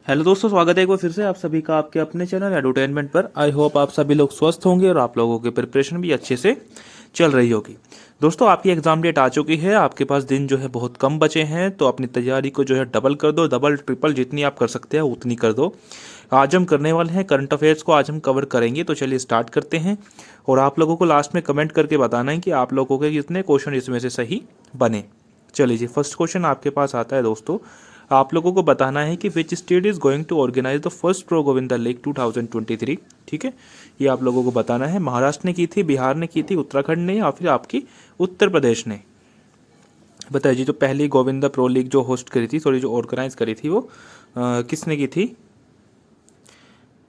Hello दोस्तों, स्वागत है एक बार फिर से आप सभी का आपके अपने चैनल एडवर्टाइजमेंट पर। आई होप आप सभी लोग स्वस्थ होंगे और आप लोगों की प्रिपरेशन भी अच्छे से चल रही होगी। दोस्तों, आपकी एग्ज़ाम डेट आ चुकी है, आपके पास दिन जो है बहुत कम बचे हैं, तो अपनी तैयारी को जो है डबल कर दो, डबल ट्रिपल जितनी आप कर सकते हैं उतनी कर दो। आज हम करने वाले हैं करंट अफेयर्स को, आज हम कवर करेंगे, तो चलिए स्टार्ट करते हैं। और आप लोगों को लास्ट में कमेंट करके बताना है कि आप लोगों के कितने क्वेश्चन इसमें से सही बने। चलिए जी, फर्स्ट क्वेश्चन आपके पास आता है दोस्तों। आप लोगों को बताना है कि which state is going to organise the first pro Govinda league 2023। ठीक है, ये आप लोगों को बताना है। महाराष्ट्र ने की थी, बिहार ने की थी, उत्तराखंड ने, या फिर आपकी उत्तर प्रदेश ने। बताइए जी, जो पहली गोविंदा प्रो लीग जो होस्ट करी थी, सॉरी जो ऑर्गेनाइज करी थी, वो किसने की थी?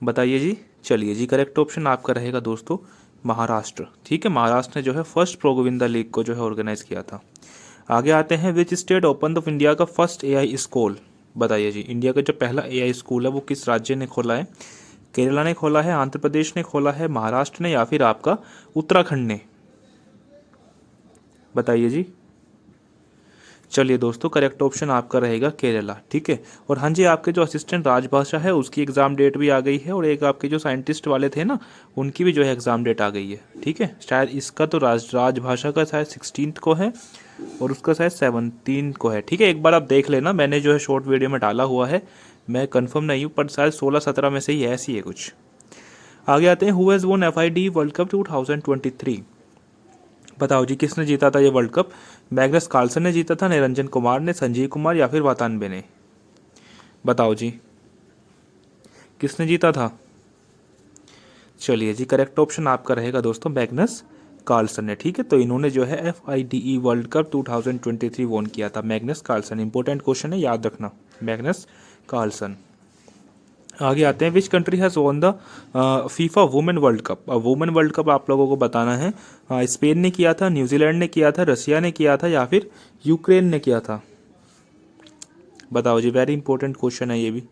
बताइए जी। चलिए जी, करेक्ट ऑप्शन आपका रहेगा दोस्तों महाराष्ट्र। ठीक है, महाराष्ट्र ने जो है फर्स्ट प्रो गोविंदा लीग को जो है ऑर्गेनाइज किया था। आगे आते हैं, which state open of India का फर्स्ट एआई स्कूल? बताइए जी, इंडिया का जो पहला एआई स्कूल है वो किस राज्य ने खोला है? केरला ने खोला है, आंध्र प्रदेश ने खोला है, महाराष्ट्र ने, या फिर आपका उत्तराखंड ने? बताइए जी। चलिए दोस्तों, करेक्ट ऑप्शन आपका रहेगा केरला। ठीक है, और हाँ जी, आपके जो असिस्टेंट राजभाषा है उसकी एग्ज़ाम डेट भी आ गई है, और एक आपके जो साइंटिस्ट वाले थे ना, उनकी भी जो है एग्ज़ाम डेट आ गई है। ठीक है, शायद इसका तो राजभाषा का शायद 16 को है और उसका शायद 17 को है। ठीक है, एक बार आप देख लेना, मैंने जो है शॉर्ट वीडियो में डाला हुआ है, मैं कंफर्म नहीं हूँ, पर शायद 16-17 में से ही ऐसी है कुछ। आगे आते हैं, हु हैज़ वोन FID वर्ल्ड कप 2023? बताओ जी, किसने जीता था ये वर्ल्ड कप? मैग्नस कार्लसन ने जीता था, निरंजन कुमार ने, संजीव कुमार, या फिर वातानबे ने? बताओ जी, किसने जीता था? चलिए जी, करेक्ट ऑप्शन आपका रहेगा दोस्तों मैग्नस कार्लसन ने। ठीक है, तो इन्होंने जो है FIDE वर्ल्ड कप 2023 वोन किया था, मैग्नस कार्लसन। इंपॉर्टेंट क्वेश्चन है, याद रखना, मैग्नस कार्लसन। आगे आते हैं, which country has won the FIFA women world cup? Women world cup आप लोगों को बताना है। स्पेन ने किया था, न्यूजीलैंड ने किया था, रसिया ने किया था, या फिर यूक्रेन ने किया था? बताओ जी, वेरी इंपॉर्टेंट क्वेश्चन है ये भी।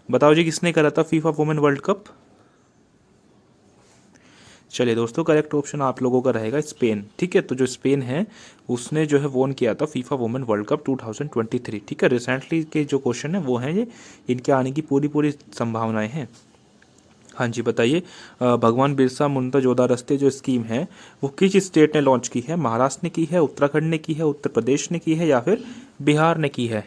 बताओ जी, किसने करा था फीफा वुमेन वर्ल्ड कप? चलिए दोस्तों, करेक्ट ऑप्शन आप लोगों का रहेगा स्पेन। ठीक है, तो जो स्पेन है उसने जो है वोन किया था फीफा वुमेन वर्ल्ड कप 2023। ठीक है, रिसेंटली के जो क्वेश्चन है वो हैं ये, इनके आने की पूरी पूरी संभावनाएं हैं। हाँ जी, बताइए, भगवान बिरसा मुंडा जोधा रास्ते जो स्कीम है वो किस स्टेट ने लॉन्च की है? महाराष्ट्र ने की है, उत्तराखंड ने की है, उत्तर प्रदेश ने की है, या फिर बिहार ने की है?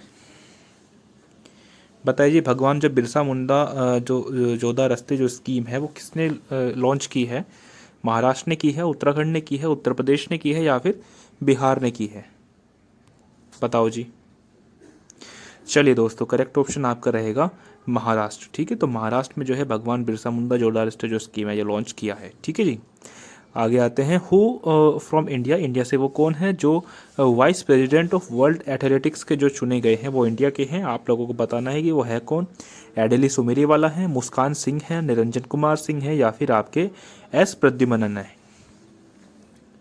बताइए जी, भगवान जो बिरसा मुंडा जो जोधा रास्ते जो स्कीम है वो किसने लॉन्च की है? महाराष्ट्र ने की है, उत्तराखंड ने की है, उत्तर प्रदेश ने की है, या फिर बिहार ने की है? बताओ जी। चलिए दोस्तों, करेक्ट ऑप्शन आपका रहेगा महाराष्ट्र। ठीक है, तो महाराष्ट्र में जो है भगवान बिरसा मुंडा जोड़ा राष्ट्रीय जो स्कीम है ये लॉन्च किया है। ठीक है जी। आगे आते हैं, हु फ्रॉम इंडिया, इंडिया से वो कौन है जो vice president of world athletics के जो चुने गए हैं वो इंडिया के हैं? आप लोगों को बताना है कि वो है कौन। एडेली सुमेरीवाला है, मुस्कान सिंह है, निरंजन कुमार सिंह है, या फिर आपके S प्रद्युम्नन है?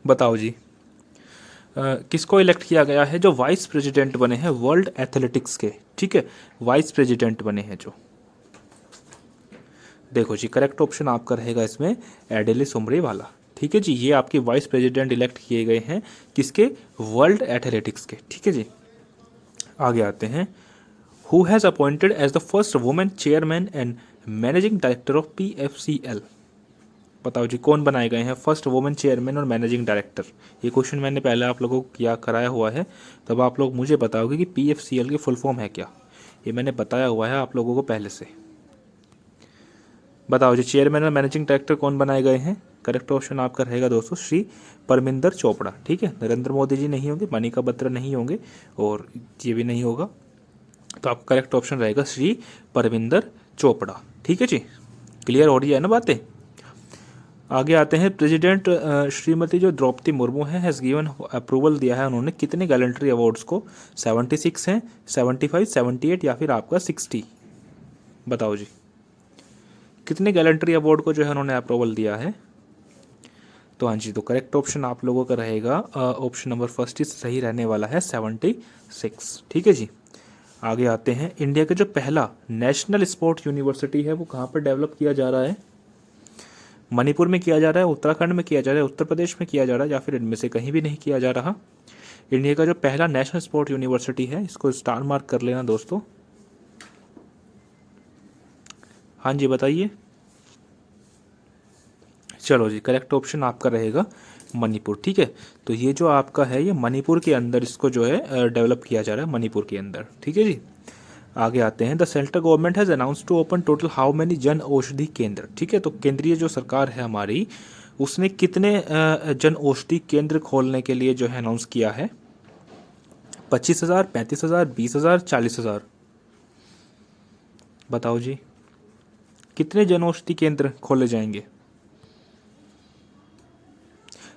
बताओ जी। किसको इलेक्ट किया गया है जो वाइस प्रेसिडेंट बने हैं वर्ल्ड एथलेटिक्स के? ठीक है, वाइस प्रेसिडेंट बने हैं जो, देखो जी, करेक्ट ऑप्शन आपका रहेगा इसमें एडेले सुमरे वाला। ठीक है जी, ये आपके वाइस प्रेसिडेंट इलेक्ट किए गए हैं किसके? वर्ल्ड एथलेटिक्स के। ठीक है जी। आगे आते हैं, who has appointed as the first women chairman and managing director of PFCL? बताओ जी, कौन बनाए गए हैं फर्स्ट वुमेन चेयरमैन और मैनेजिंग डायरेक्टर? ये क्वेश्चन मैंने पहले आप लोगों को किया कराया हुआ है, तब आप लोग मुझे बताओगे कि PFCL की फुल फॉर्म है क्या। ये मैंने बताया हुआ है आप लोगों को पहले से। बताओ जी, चेयरमैन और मैनेजिंग डायरेक्टर कौन बनाए गए हैं? करेक्ट ऑप्शन आपका रहेगा दोस्तों श्री परमिंदर चोपड़ा। ठीक है, नरेंद्र मोदी जी नहीं होंगे, मनिका बत्रा नहीं होंगे, और ये भी नहीं होगा, तो आपका करेक्ट ऑप्शन रहेगा श्री परमिंदर चोपड़ा। ठीक है जी, क्लियर हो रही है ना बातें? आगे आते हैं, प्रेसिडेंट श्रीमती जो द्रौपदी मुर्मू है हैज़ गिवन अप्रूवल दिया है उन्होंने कितने गैलेंट्री अवार्ड्स को? 76 हैं, 75, 78, या फिर आपका 60? बताओ जी, कितने गैलेंट्री अवार्ड को जो है उन्होंने अप्रूवल दिया है? तो हाँ जी, तो करेक्ट ऑप्शन आप लोगों का रहेगा ऑप्शन नंबर फर्स्ट ही सही रहने वाला है, 76। ठीक है जी। आगे आते हैं, इंडिया का जो पहला नेशनल स्पोर्ट यूनिवर्सिटी है वो कहाँ पर डेवलप किया जा रहा है? मणिपुर में किया जा रहा है, उत्तराखंड में किया जा रहा है, उत्तर प्रदेश में किया जा रहा है, या फिर इनमें से कहीं भी नहीं किया जा रहा? इंडिया का जो पहला नेशनल स्पोर्ट यूनिवर्सिटी है, इसको स्टार मार्क कर लेना दोस्तों। हाँ जी बताइए। चलो जी, करेक्ट ऑप्शन आपका रहेगा मणिपुर। ठीक है, तो ये जो आपका है ये मणिपुर के अंदर इसको जो है डेवलप किया जा रहा है, मणिपुर के अंदर। ठीक है जी, आगे आते हैं। The central government has announce to open total how many Jan Aushadhi केंद्र। ठीक है, तो केंद्रीय जो सरकार है हमारी, उसने कितने जन औषधि केंद्र खोलने के लिए जो है अनाउंस किया है? 25,000, 35,000, 20,000, 40,000? बताओ जी, कितने जन औषधि केंद्र खोले जाएंगे?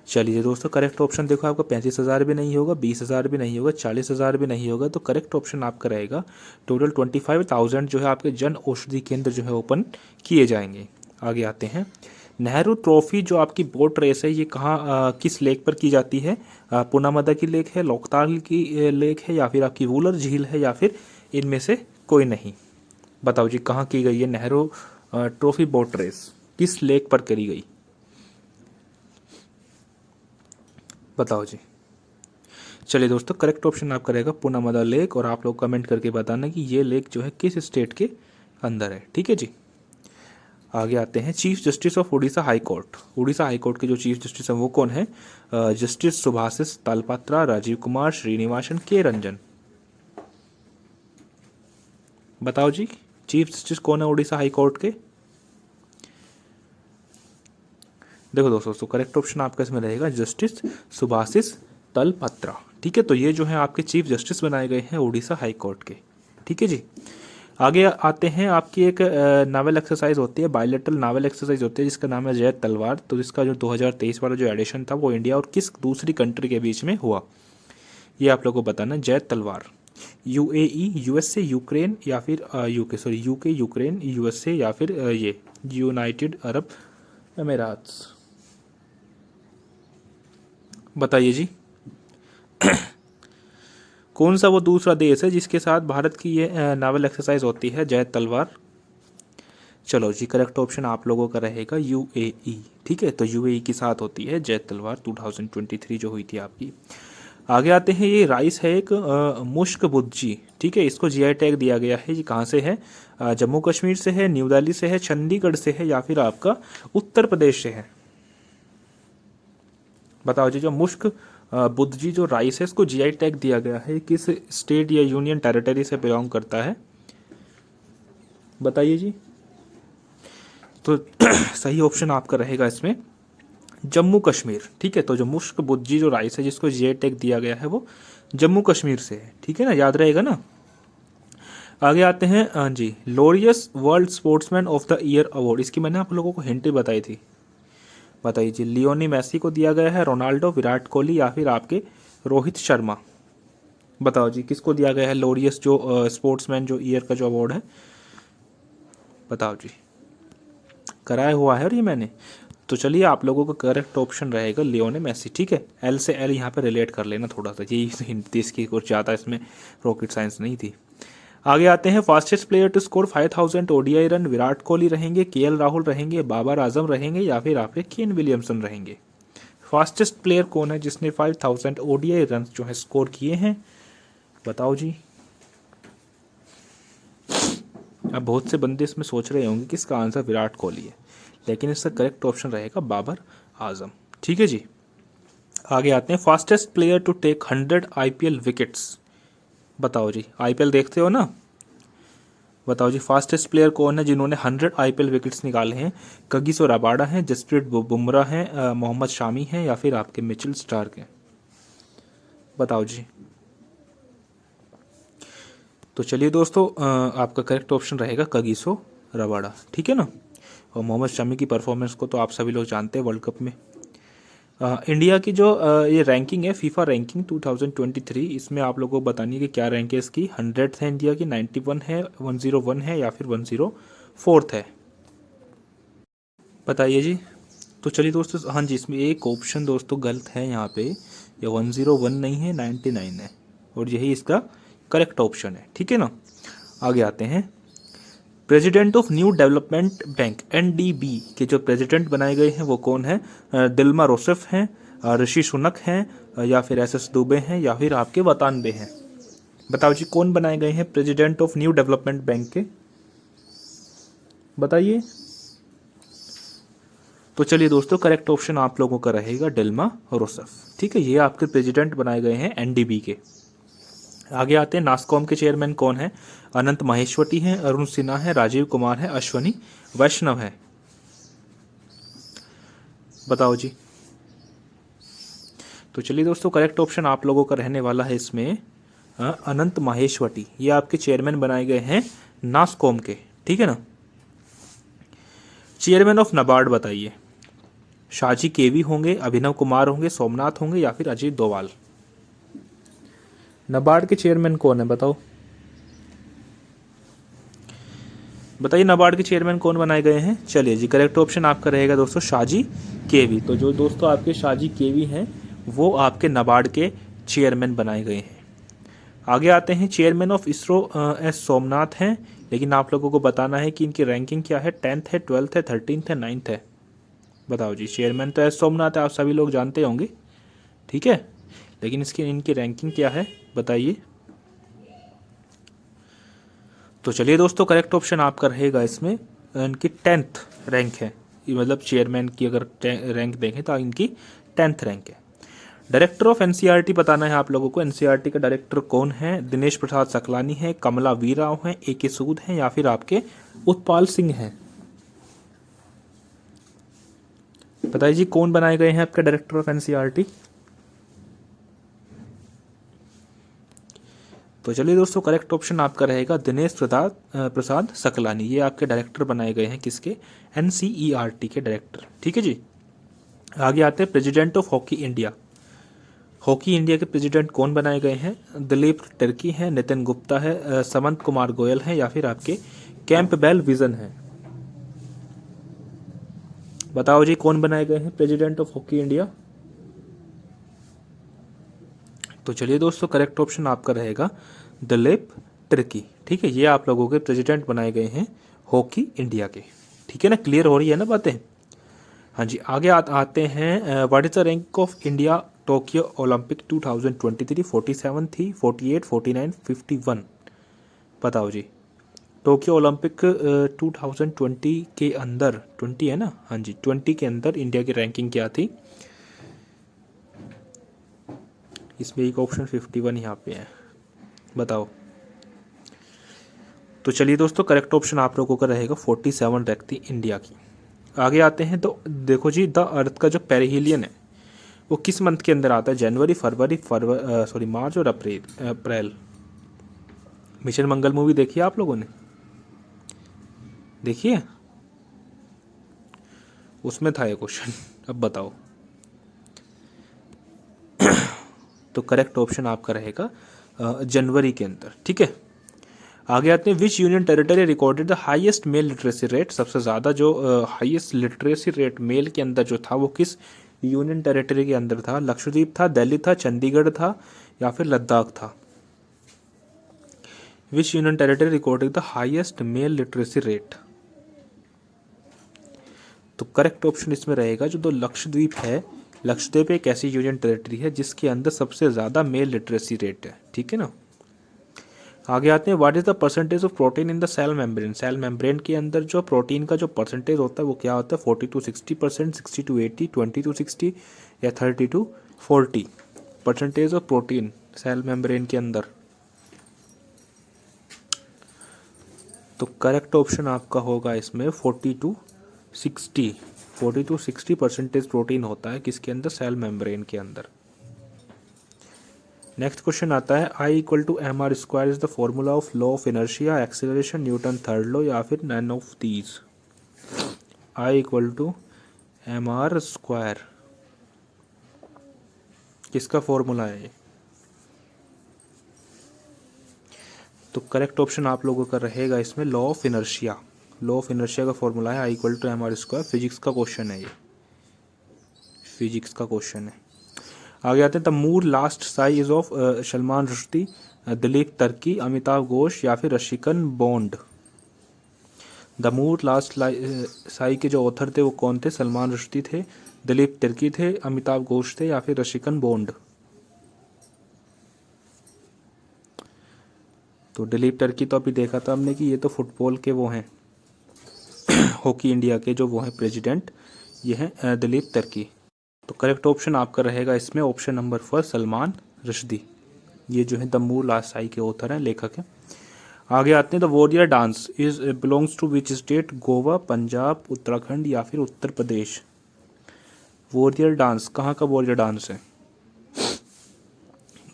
चलिए दोस्तों, करेक्ट ऑप्शन देखो आपका 35,000 भी नहीं होगा, 20,000 भी नहीं होगा, 40,000 भी नहीं होगा। तो करेक्ट ऑप्शन आपका रहेगा टोटल 25,000 जो है आपके जन औषधि केंद्र जो है ओपन किए जाएंगे। आगे आते हैं। नेहरू ट्रॉफी जो आपकी बोट रेस है ये कहाँ किस लेक पर की जाती है? पुनामदा की लेक है, लोकताल की लेक है, या फिर आपकी वुलर झील है, या फिर इनमें से कोई नहीं? बताओ जी, कहाँ की गई है नेहरू ट्रॉफी बोट रेस? किस लेक पर करी गई? बताओ जी। चलिए दोस्तों, करेक्ट ऑप्शन आपका रहेगा पुनामदा लेक, और आप लोग कमेंट करके बताना कि ये लेक जो है किस स्टेट के अंदर है। ठीक है जी, आगे आते हैं। Chief justice of Orissa high court, Orissa high court के जो चीफ जस्टिस हैं वो कौन है? जस्टिस सुभाषिस तालपात्रा, राजीव कुमार, श्रीनिवासन, के रंजन? बताओ जी, चीफ जस्टिस कौन है उड़ीसा हाई कोर्ट के? देखो दोस्तों, तो करेक्ट ऑप्शन आपका इसमें रहेगा जस्टिस सुभाषिस तलपत्रा। ठीक है, तो ये जो है आपके चीफ जस्टिस बनाए गए हैं उड़ीसा हाई कोर्ट के। ठीक है जी, आगे आते हैं। आपकी एक नावल एक्सरसाइज होती है, बायलेटरल नावल एक्सरसाइज होती है, जिसका नाम है जय तलवार। तो इसका जो 2023 वाला जो एडिशन था वो इंडिया और किस दूसरी कंट्री के बीच में हुआ, ये आप लोगों को बताना। जय तलवार, यूएई, यूएसए, यूक्रेन, या फिर UK, sorry UK, Ukraine, USA, या फिर ये यूनाइटेड अरब अमीरात्स? बताइए जी, कौन सा वो दूसरा देश है जिसके साथ भारत की ये नावल एक्सरसाइज होती है, जय तलवार? चलो जी, करेक्ट ऑप्शन आप लोगों का रहेगा यूएई। ठीक है, तो यूएई के साथ होती है जय तलवार 2023 जो हुई थी आपकी। आगे आते हैं। ये राइस है एक मुश्क बुज्जी। ठीक है, इसको जीआई टैग दिया गया है। ये कहाँ से है? जम्मू कश्मीर से है, न्यू दिल्ली से है, चंडीगढ़ से है, या फिर आपका उत्तर प्रदेश से है? बताओ जी, जो मुश्क बुद्धी जो राइस है इसको जीआई टैग दिया गया है, किस स्टेट या यूनियन टेरिटरी से बिलोंग करता है? बताइए जी। तो सही ऑप्शन आपका रहेगा इसमें जम्मू कश्मीर। ठीक है, तो जो मुश्क बुद्धी जो राइस है जिसको जीआई टैग दिया गया है वो जम्मू कश्मीर से है। ठीक है ना, याद रहेगा ना। आगे आते हैं। हाँ जी, Laureus world sportsman of the year award, इसकी मैंने आप लोगों को हिंट ही बताई थी। बताइए जी, लियोनी मेसी को दिया गया है, रोनाल्डो, विराट कोहली, या फिर आपके रोहित शर्मा? बताओ जी, किसको दिया गया है लोरियस जो स्पोर्ट्समैन जो ईयर का जो अवार्ड है? बताओ जी, कराया हुआ है और ये मैंने। तो चलिए, आप लोगों का करेक्ट ऑप्शन रहेगा लियोने मेसी। ठीक है, एल से एल यहाँ पे रिलेट कर लेना थोड़ा सा, यही हिंट थी इसकी, कुछ ज़्यादा इसमें रॉकेट साइंस नहीं थी। आगे आते हैं। Fastest player to score 5,000 ODI run, Virat Kohli रहेंगे, केएल राहुल रहेंगे, बाबर आजम रहेंगे, या फिर आपके केन विलियमसन रहेंगे? फास्टेस्ट प्लेयर कौन है जिसने 5,000 ओडीआई रन जो है स्कोर किए हैं? बताओ जी। अब बहुत से बंदे इसमें सोच रहे होंगे कि इसका आंसर विराट कोहली है, लेकिन इसका करेक्ट ऑप्शन रहेगा बाबर आजम। ठीक है जी, आगे आते हैं। Fastest player to take 100 IPL wickets. बताओ जी, आईपीएल देखते हो ना? बताओ जी, फास्टेस्ट प्लेयर कौन है जिन्होंने 100 आईपीएल विकेट्स निकाले हैं? कगिसो रबाडा हैं, जसप्रीत बुमराह हैं, मोहम्मद शामी हैं, या फिर आपके मिचेल स्टार्क हैं? बताओ जी। तो चलिए दोस्तों, आपका करेक्ट ऑप्शन रहेगा कगिसो रबाडा। ठीक है ना, और मोहम्मद शमी की परफॉर्मेंस को तो आप सभी लोग जानते हैं वर्ल्ड कप में। इंडिया की जो ये रैंकिंग है, फीफा रैंकिंग 2023, इसमें आप लोगों को बतानी है कि क्या रैंक है इसकी। 100 है इंडिया की, 91 है, 101 है, या फिर 104 है? बताइए जी। तो चलिए दोस्तों, हाँ जी, इसमें एक ऑप्शन दोस्तों गलत है यहाँ पे, ये 101 नहीं है, 99 है, और यही इसका करेक्ट ऑप्शन है। ठीक है ना, आगे आते हैं। President of new development bank NDB के जो प्रेसिडेंट बनाए गए हैं वो कौन है? दिल्मा रोसेफ हैं, ऋषि सुनक हैं, या फिर एसएस दुबे हैं, या फिर आपके वतानबे हैं? बताओ जी, कौन बनाए गए हैं president of new development bank के? बताइए। तो चलिए दोस्तों, करेक्ट ऑप्शन आप लोगों का रहेगा डिल्मा रूसफ। ठीक है, ये आपके प्रेसिडेंट बनाए गए हैं एनडीबी के। आगे आते हैं, नास्कॉम के चेयरमैन कौन है? अनंत माहेश्वरी हैं, अरुण सिन्हा है, राजीव कुमार है, अश्वनी वैष्णव है। बताओ जी। तो चलिए दोस्तों, करेक्ट ऑप्शन आप लोगों का रहने वाला है इसमें अनंत माहेश्वरी। ये आपके चेयरमैन बनाए गए हैं नास्कॉम के। ठीक है ना। चेयरमैन ऑफ नाबार्ड बताइए। शाजी केवी होंगे, अभिनव कुमार होंगे, सोमनाथ होंगे या फिर अजीत डोवाल? नाबार्ड के चेयरमैन कौन है बताओ। बताइए नाबार्ड के चेयरमैन कौन बनाए गए हैं। चलिए जी, करेक्ट ऑप्शन आपका रहेगा दोस्तों शाजी केवी। तो जो दोस्तों आपके शाजी केवी हैं वो आपके नाबार्ड के चेयरमैन बनाए गए हैं। आगे आते हैं, chairman of ISRO S Somnath हैं, लेकिन आप लोगों को बताना है कि इनकी रैंकिंग क्या है। 10th है, 12th है, 13th है, 9th है। बताओ जी। चेयरमैन तो एस सोमनाथ है, आप सभी लोग जानते होंगे। ठीक है, लेकिन इसकी इनकी रैंकिंग क्या है बताइए। तो चलिए दोस्तों, करेक्ट ऑप्शन आपका रहेगा इसमें इनकी 10th रैंक है। ये मतलब चेयरमैन की अगर रैंक देखें तो इनकी 10th रैंक है। डायरेक्टर ऑफ एनसीईआरटी बताना है आप लोगों को। एनसीईआरटी का डायरेक्टर कौन है? दिनेश प्रसाद सकलानी है, कमला वी राव है, AK सूद हैं या फिर आपके उत्पाल सिंह हैं? बताइए जी, कौन बनाए गए हैं आपके डायरेक्टर ऑफ एनसीईआरटी? तो चलिए दोस्तों, करेक्ट ऑप्शन आपका रहेगा दिनेश प्रसाद सकलानी। ये आपके डायरेक्टर बनाए गए हैं किसके? एनसीईआरटी के डायरेक्टर। ठीक है जी। आगे आते हैं, president of hockey India. Hockey India के प्रेसिडेंट कौन बनाए गए हैं? दिलीप तिर्की हैं, नितिन गुप्ता है, समंत कुमार गोयल हैं या फिर आपके कैंपबेल विजन हैं? बताओ जी, कौन बनाए गए हैं प्रेसिडेंट ऑफ हॉकी इंडिया? तो चलिए दोस्तों, करेक्ट ऑप्शन आपका रहेगा दिलीप तिर्की। ठीक है, ये आप लोगों के प्रेसिडेंट बनाए गए हैं हॉकी इंडिया के। ठीक है ना, क्लियर हो रही है ना बातें? हाँ जी। आगे आते हैं, what is the rank of India Tokyo Olympic 2023? 47 थी, 48, 49, 51? बताओ जी। टोक्यो ओलंपिक 2020 के अंदर, 20 है ना, हाँ जी, 20 के अंदर इंडिया की रैंकिंग क्या थी? इसमें एक ऑप्शन 51 यहाँ पे है, बताओ। तो चलिए दोस्तों, करेक्ट ऑप्शन आप लोगों का रहेगा 47 रैंक थी इंडिया की। आगे आते हैं, तो देखो जी, द अर्थ का जो पेरिहिलियन है वो किस मंथ के अंदर आता है? जनवरी, फरवरी, मार्च और अप्रैल? मिशन मंगल मूवी देखी है आप लोगों ने? देखिए, उसमें था ये क्वेश्चन। अब बताओ। तो करेक्ट ऑप्शन आपका रहेगा जनवरी के अंदर। ठीक है। आगे आते हैं, विच union territory recorded the highest mail literacy rate? सबसे ज़्यादा जो हाईएस्ट लिटरेसी रेट मेल के अंदर जो था वो किस यूनियन टेरिटरी के अंदर था? लक्षद्वीप था, दिल्ली था, चंडीगढ़ था या फिर लद्दाख था? विच union territory recorded the highest mail literacy rate? तो करेक्ट ऑप्शन इसमें रहेगा जो दो लक्षद्वीप है। लक्षद्वीप एक ऐसी यूनियन टेरिटरी है जिसके अंदर सबसे ज़्यादा मेल लिटरेसी रेट है। ठीक है ना। आगे आते हैं, what is the percentage of protein in the cell membrane? Cell membrane के अंदर जो प्रोटीन का जो परसेंटेज होता है वो क्या होता है? 40 to 60%, 60 to 80, 20 to 60 या 30 to 40? Percentage of protein cell membrane के अंदर। तो करेक्ट ऑप्शन आपका होगा इसमें 40 to 60। 40 to 60% प्रोटीन होता है किसके अंदर? सेल मेम्ब्रेन के अंदर। नेक्स्ट क्वेश्चन आता है, I=mr² is the formula of law of inertia, acceleration, Newton third law या फिर नन ऑफ दीज? I=mr², किसका फॉर्मूला है ये? तो करेक्ट ऑप्शन आप लोगों का रहेगा इसमें law of inertia. Law of inertia का फॉर्मूला है I=mr²। फिजिक्स का क्वेश्चन है ये, फिजिक्स का क्वेश्चन है। आगे आते हैं, the Moor Last Sigh is of Salman Rushdie, Dilip Tirkey, Amitabh Ghosh या फिर Ruskin Bond? The Moor Last Sigh के जो ऑथर थे वो कौन थे? सलमान रुश्दी थे, दिलीप तिर्की थे, अमिताभ घोष थे या फिर रशिकन बॉन्ड? तो दिलीप तिर्की तो अभी देखा था हमने कि ये तो फुटबॉल के वो हैं हॉकी इंडिया के जो वो हैं प्रेसिडेंट, ये हैं दिलीप तर्की। तो करेक्ट ऑप्शन आपका रहेगा इसमें ऑप्शन नंबर 4 सलमान रश्दी। ये जो है द मूल आशाई के ऑथर हैं, लेखक हैं। आगे आते हैं, the warrior dance is belongs to which state? Goa, Punjab, Uttarakhand या फिर उत्तर प्रदेश। वॉरियर डांस कहाँ का वॉरियर डांस है?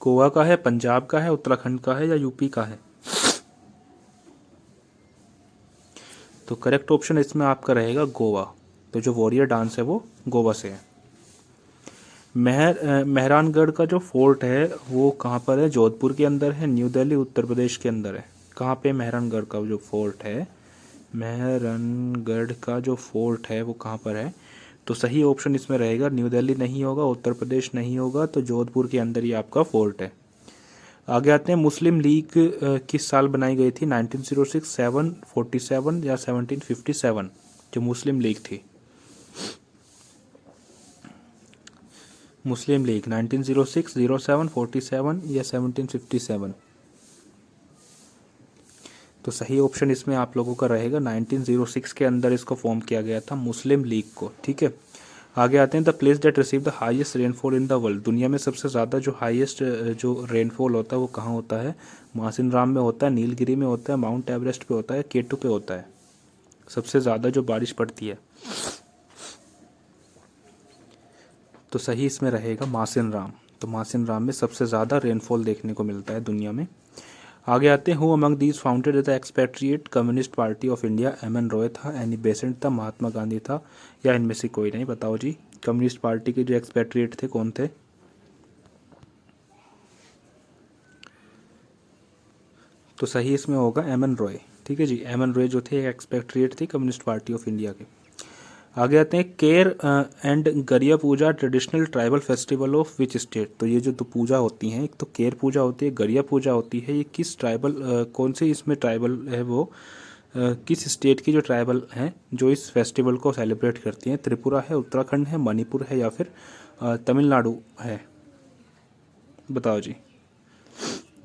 गोवा का है, पंजाब का है, उत्तराखंड का है या यूपी का है? तो करेक्ट ऑप्शन इसमें आपका रहेगा गोवा। तो जो वॉरियर डांस है वो गोवा से है। मेहरानगढ़ का जो फोर्ट है वो कहाँ पर है? जोधपुर के अंदर है, न्यू दिल्ली, उत्तर प्रदेश के अंदर है। कहाँ पे मेहरानगढ़ का जो फोर्ट है, मेहरानगढ़ का जो फोर्ट है वो कहाँ पर है? तो सही ऑप्शन इसमें रहेगा न्यू दिल्ली नहीं होगा, उत्तर प्रदेश नहीं होगा, तो जोधपुर के अंदर ही आपका फोर्ट है। आगे आते हैं, मुस्लिम लीग किस साल बनाई गई थी? 1906, 747 या 1757? जो मुस्लिम लीग थी, मुस्लिम लीग 1906, 07, 47 या 1757? तो सही ऑप्शन इसमें आप लोगों का रहेगा 1906 के अंदर इसको फॉर्म किया गया था मुस्लिम लीग को। ठीक है, आगे आते हैं, the place that receive the highest rainfall in the world. दुनिया में सबसे ज़्यादा जो हाईएस्ट जो रेनफॉल होता है वो कहाँ होता है? मासिनराम में होता है, नीलगिरी में होता है, माउंट एवरेस्ट पे होता है, केटू पे होता है। सबसे ज़्यादा जो बारिश पड़ती है, तो सही इसमें रहेगा मासिनराम। तो मासिनराम में सबसे ज़्यादा रेनफॉल देखने को मिलता है दुनिया में। आगे आते हैं, who among these founded the expatriate communist party of India? M.N.. Roy था, एनी बेसेंट था, महात्मा गांधी था या इनमें से कोई नहीं? बताओ जी, कम्युनिस्ट पार्टी के जो एक्सपेट्रिएट थे कौन थे? तो सही इसमें होगा एम.एन. रॉय। ठीक है जी, एम.एन. रॉय जो थे एक्सपेट्रिएट थे कम्युनिस्ट पार्टी ऑफ इंडिया के। आगे आते हैं, Ker and Garia Puja traditional tribal festival of which state? तो ये जो दो पूजा होती हैं, एक तो केर पूजा होती है, गरिया पूजा होती है, ये किस ट्राइबल कौन से इसमें ट्राइबल है वो किस स्टेट की जो ट्राइबल हैं जो इस फेस्टिवल को सेलिब्रेट करती हैं? त्रिपुरा है, उत्तराखंड है, मणिपुर है या फिर तमिलनाडु है? बताओ जी,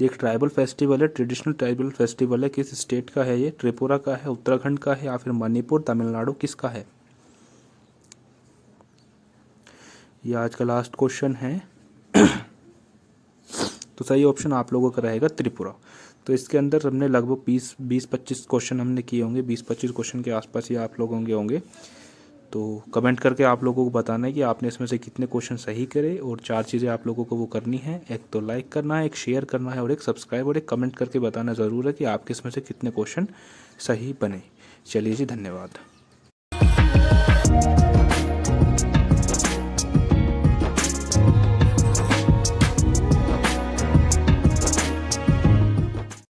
एक ट्राइबल फेस्टिवल है, ट्रेडिशनल ट्राइबल फेस्टिवल है, किस स्टेट का है ये? त्रिपुरा का है, उत्तराखंड का है या फिर मणिपुर, तमिलनाडु, किसका है? ये आज का लास्ट क्वेश्चन है। तो सही ऑप्शन आप लोगों का रहेगा त्रिपुरा। तो इसके अंदर हमने लगभग 20-25 क्वेश्चन हमने किए होंगे, 20-25 क्वेश्चन के आसपास ही आप लोगों के होंगे। तो कमेंट करके आप लोगों को बताना है कि आपने इसमें से कितने क्वेश्चन सही करे, और 4 चीज़ें आप लोगों को वो करनी है, एक तो लाइक करना है, एक शेयर करना है और एक सब्सक्राइब, और एक कमेंट करके बताना ज़रूर है कि आपके इसमें से कितने क्वेश्चन सही बने। चलिए जी, धन्यवाद।